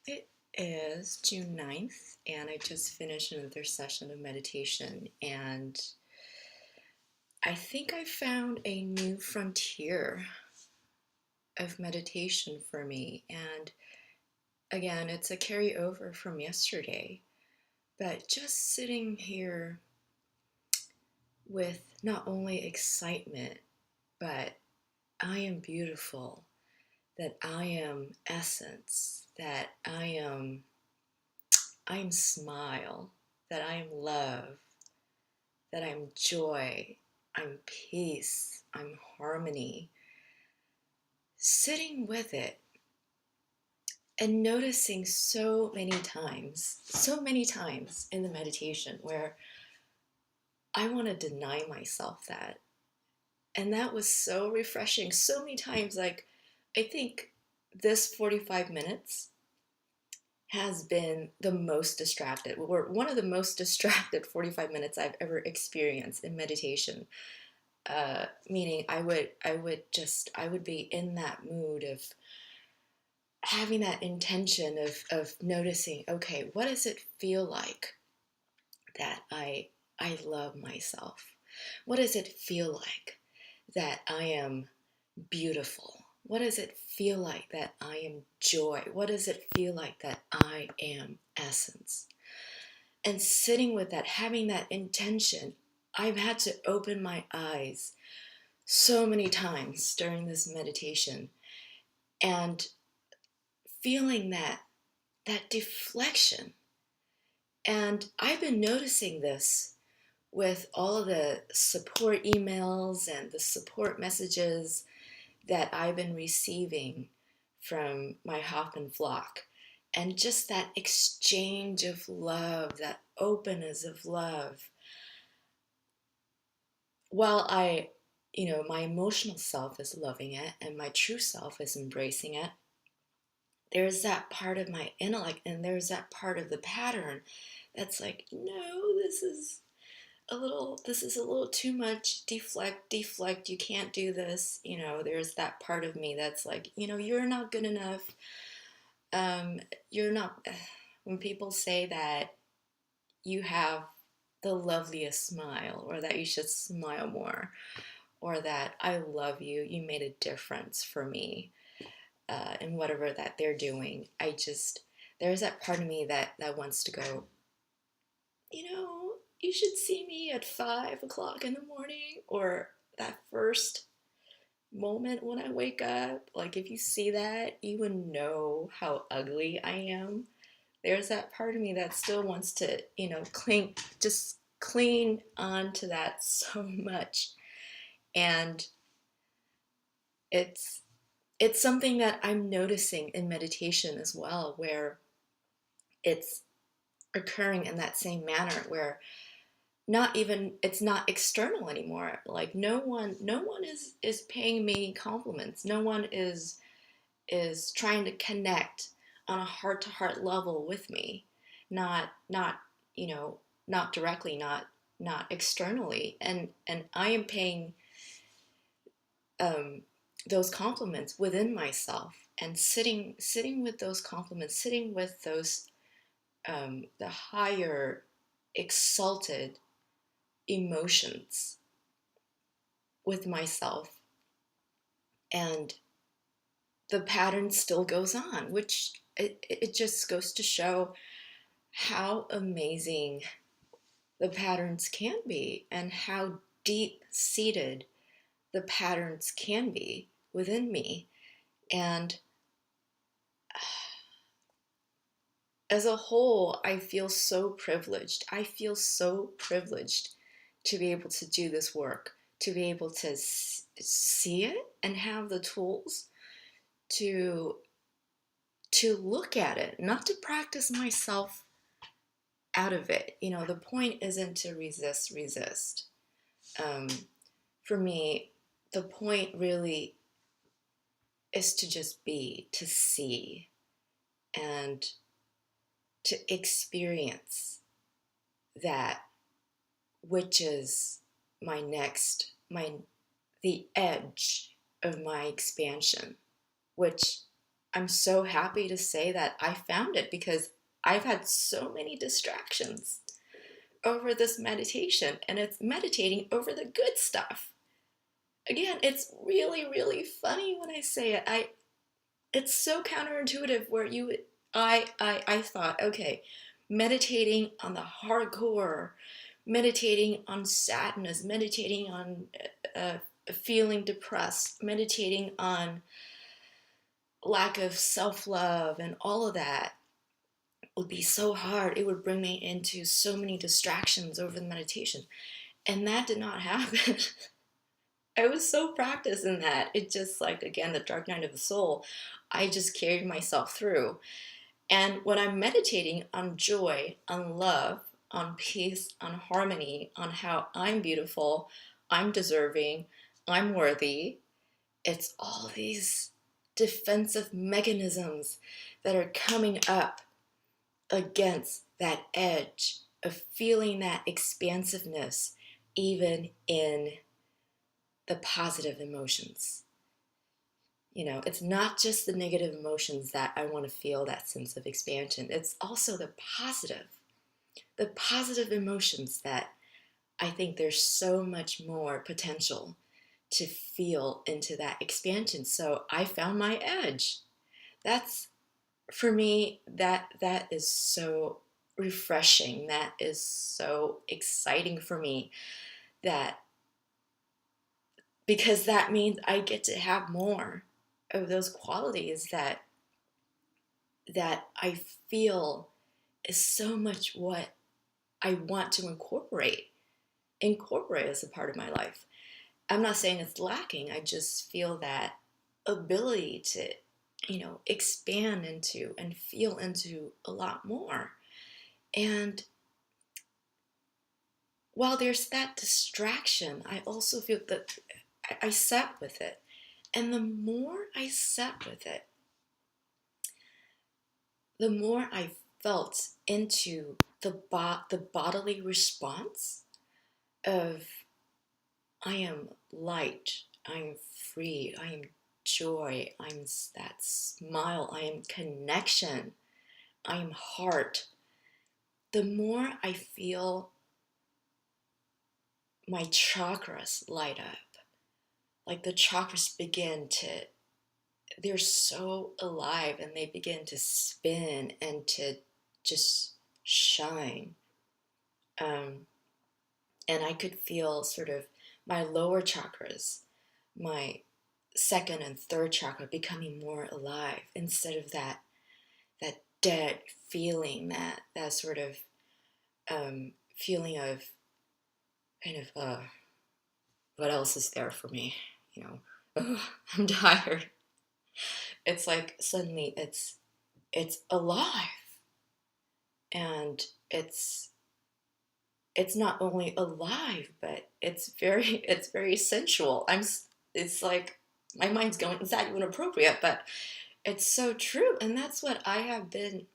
It is June 9th, and I just finished another session of meditation, and I think I found a new frontier of meditation for me. And again, it's a carryover from yesterday, but just sitting here with not only excitement, but I am beautiful, that I am essence, that I'm smile, that I am love, that I'm joy, I'm peace, I'm harmony. Sitting with it and noticing so many times in the meditation where I want to deny myself that. And that was so refreshing. So many times, like, I think this 45 minutes has been the most distracted, or one of the most distracted 45 minutes I've ever experienced in meditation. Meaning I would be in that mood of having that intention of noticing, okay, what does it feel like that I love myself? What does it feel like that I am beautiful? What does it feel like that I am joy? What does it feel like that I am essence? And sitting with that, having that intention, I've had to open my eyes so many times during this meditation and feeling that deflection. And I've been noticing this with all of the support emails and the support messages that I've been receiving from my Hoffman flock. And just that exchange of love, that openness of love. While my emotional self is loving it and my true self is embracing it, there's that part of my intellect and there's that part of the pattern that's like, no, this is a little too much. Deflect, you can't do this. There's that part of me that's like, you're not good enough. You're not. When people say that you have the loveliest smile, or that you should smile more, or that I love you, you made a difference for me, in whatever that they're doing, there's that part of me that wants to go, you should see me at 5 o'clock in the morning, or that first moment when I wake up. Like, if you see that, you would know how ugly I am. There's that part of me that still wants to, cling on to that so much. And it's it's something that I'm noticing in meditation as well, where it's occurring in that same manner, where it's not external anymore. Like, no one is paying me compliments. No one is trying to connect on a heart to heart level with me. Not you know not directly, not externally. And I am paying um those compliments within myself, and sitting with those compliments, sitting with those, the higher exalted emotions with myself. And the pattern still goes on, which it just goes to show how amazing the patterns can be, and how deep seated the patterns can be within me. And as a whole, I feel so privileged. I feel so privileged to be able to do this work, to be able to see it and have the tools to look at it, not to practice myself out of it. The point isn't to resist. Um, for me, the point really is to just be, to see, and to experience that, which is the edge of my expansion, which I'm so happy to say that I found it, because I've had so many distractions over this meditation, and it's meditating over the good stuff. Again, it's really, really funny when I say it. It's so counterintuitive, where I thought, okay, meditating on the hardcore, meditating on sadness, meditating on uh, feeling depressed, meditating on lack of self-love and all of that would be so hard. It would bring me into so many distractions over the meditation. And that did not happen. I was so practiced in that. It just, like, again, the dark night of the soul, I just carried myself through. And when I'm meditating on joy, on love, on peace, on harmony, on how I'm beautiful, I'm deserving, I'm worthy, it's all these defensive mechanisms that are coming up against that edge of feeling that expansiveness, even in the positive emotions. It's not just the negative emotions that I want to feel that sense of expansion. It's also the positive emotions that I think there's so much more potential to feel into that expansion. So I found my edge. That's, for me, that is so refreshing. That is so exciting for me, that because that means I get to have more of those qualities that I feel is so much what I want to incorporate as a part of my life. I'm not saying it's lacking. I just feel that ability to, expand into and feel into a lot more. And while there's that distraction, I also feel that I sat with it. And the more I sat with it, the more I felt into the bodily response of, I am light, I am free, I am joy, I'm that smile, I am connection, I am heart. The more I feel my chakras light up, like the chakras they're so alive, and they begin to spin and to just shine. And I could feel sort of my lower chakras, my second and third chakra, becoming more alive, instead of that dead feeling, that sort of feeling of kind of what else is there for me, Ugh, I'm tired. It's like suddenly it's alive, and it's not only alive, but it's very sensual. It's like my mind's going, is that even appropriate? But it's so true, and that's what I have been.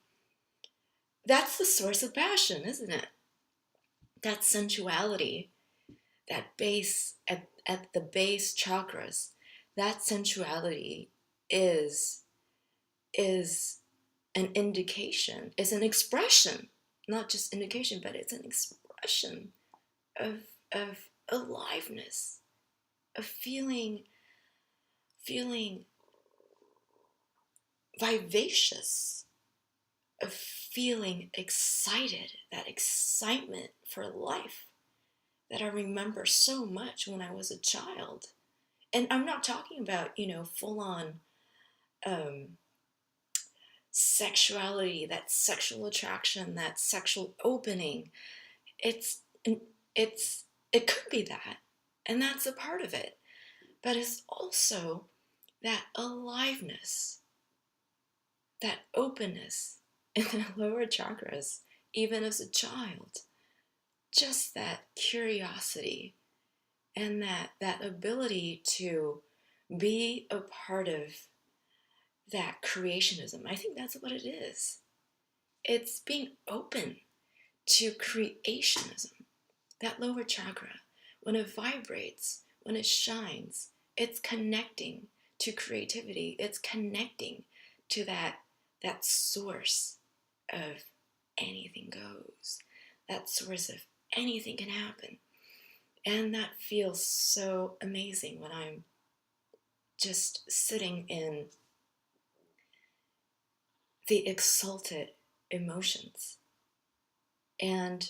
That's the source of passion, isn't it? That sensuality, that base at the base chakras, that sensuality is is an indication, is an expression, not just indication, but it's an expression of aliveness, of feeling vivacious, of feeling excited, that excitement for life that I remember so much when I was a child. And I'm not talking about, full on um, sexuality, that sexual attraction, that sexual opening. It's, it's, it could be that, and that's a part of it. But it's also that aliveness, that openness in the lower chakras, even as a child. Just that curiosity, and that ability to be a part of that creationism. I think that's what it is. It's being open to creationism. That lower chakra, when it vibrates, when it shines, it's connecting to creativity. It's connecting to that source of anything goes, that source of anything can happen. And that feels so amazing when I'm just sitting in the exalted emotions. And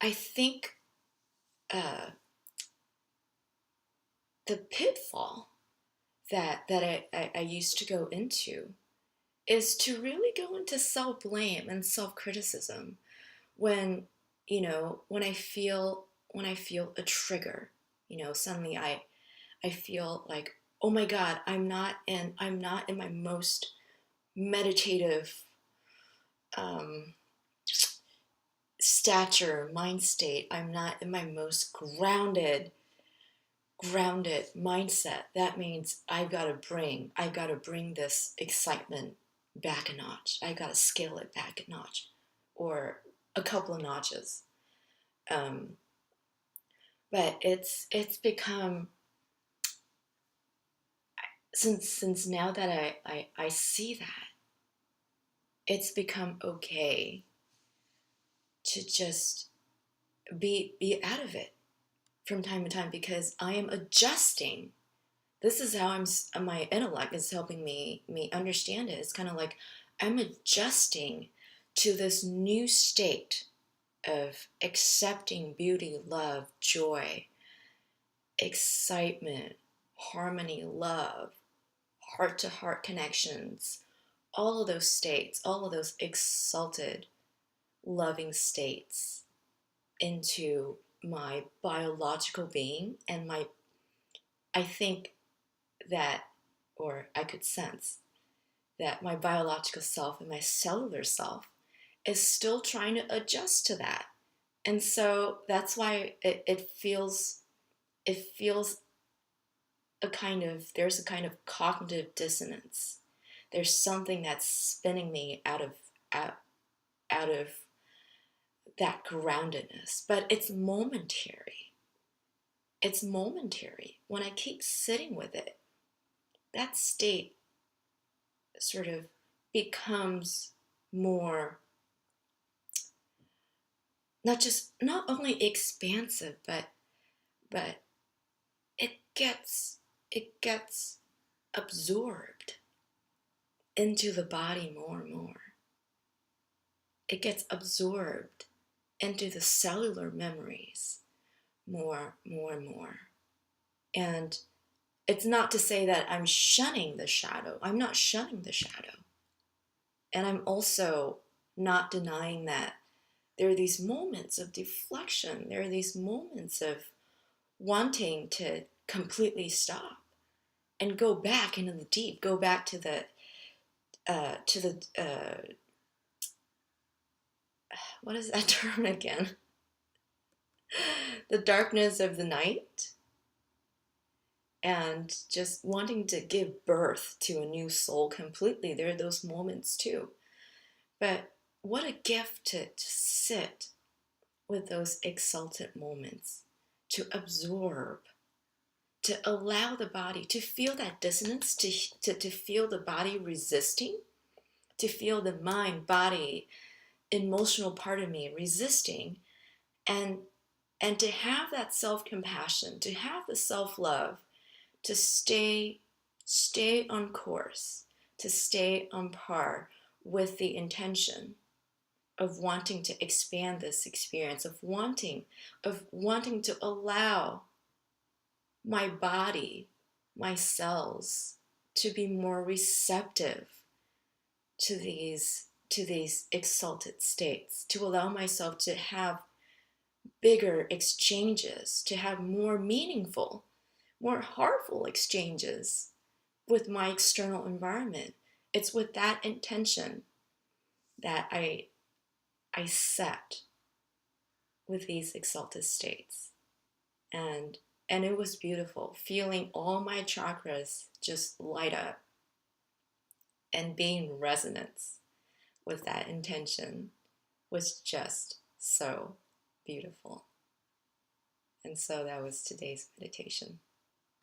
I think the pitfall that I used to go into is to really go into self-blame and self-criticism when, when I feel a trigger, suddenly I feel like, oh my God, I'm not in my most meditative um, stature, mind state. I'm not in my most grounded mindset. That means I've got to bring this excitement back a notch. I got to scale it back a notch, or a couple of notches. Um, but it's become, since now that I see that, it's become okay to just be out of it from time to time, because I am adjusting. This is how my intellect is helping me understand it. It's kind of like I'm adjusting to this new state of accepting beauty, love, joy, excitement, harmony, love, heart to heart connections, all of those states, all of those exalted, loving states into my biological being. And I think that, or I could sense that my biological self and my cellular self is still trying to adjust to that. And so that's why it feels there's a kind of cognitive dissonance. There's something that's spinning me out of that groundedness, but it's momentary. It's momentary. When I keep sitting with it, that state sort of becomes more, not only expansive, but it gets absorbed into the body more and more. It gets absorbed into the cellular memories more and more. And it's not to say that I'm shunning the shadow. I'm not shunning the shadow. And I'm also not denying that there are these moments of deflection. There are these moments of wanting to completely stop and go back into the deep, go back to the what is that term again? The darkness of the night, and just wanting to give birth to a new soul completely. There are those moments too. But what a gift to sit with those exalted moments, to absorb, to allow the body to feel that dissonance, to feel the body resisting, to feel the mind, body, emotional part of me resisting, and to have that self-compassion, to have the self-love, to stay on course, to stay on par with the intention of wanting to expand this experience, of wanting to allow my body, my cells, to be more receptive to these exalted states, to allow myself to have bigger exchanges, to have more meaningful, more heartful exchanges with my external environment. It's with that intention that I set with these exalted states. And it was beautiful, feeling all my chakras just light up and being in resonance with that intention was just so beautiful. And so that was today's meditation.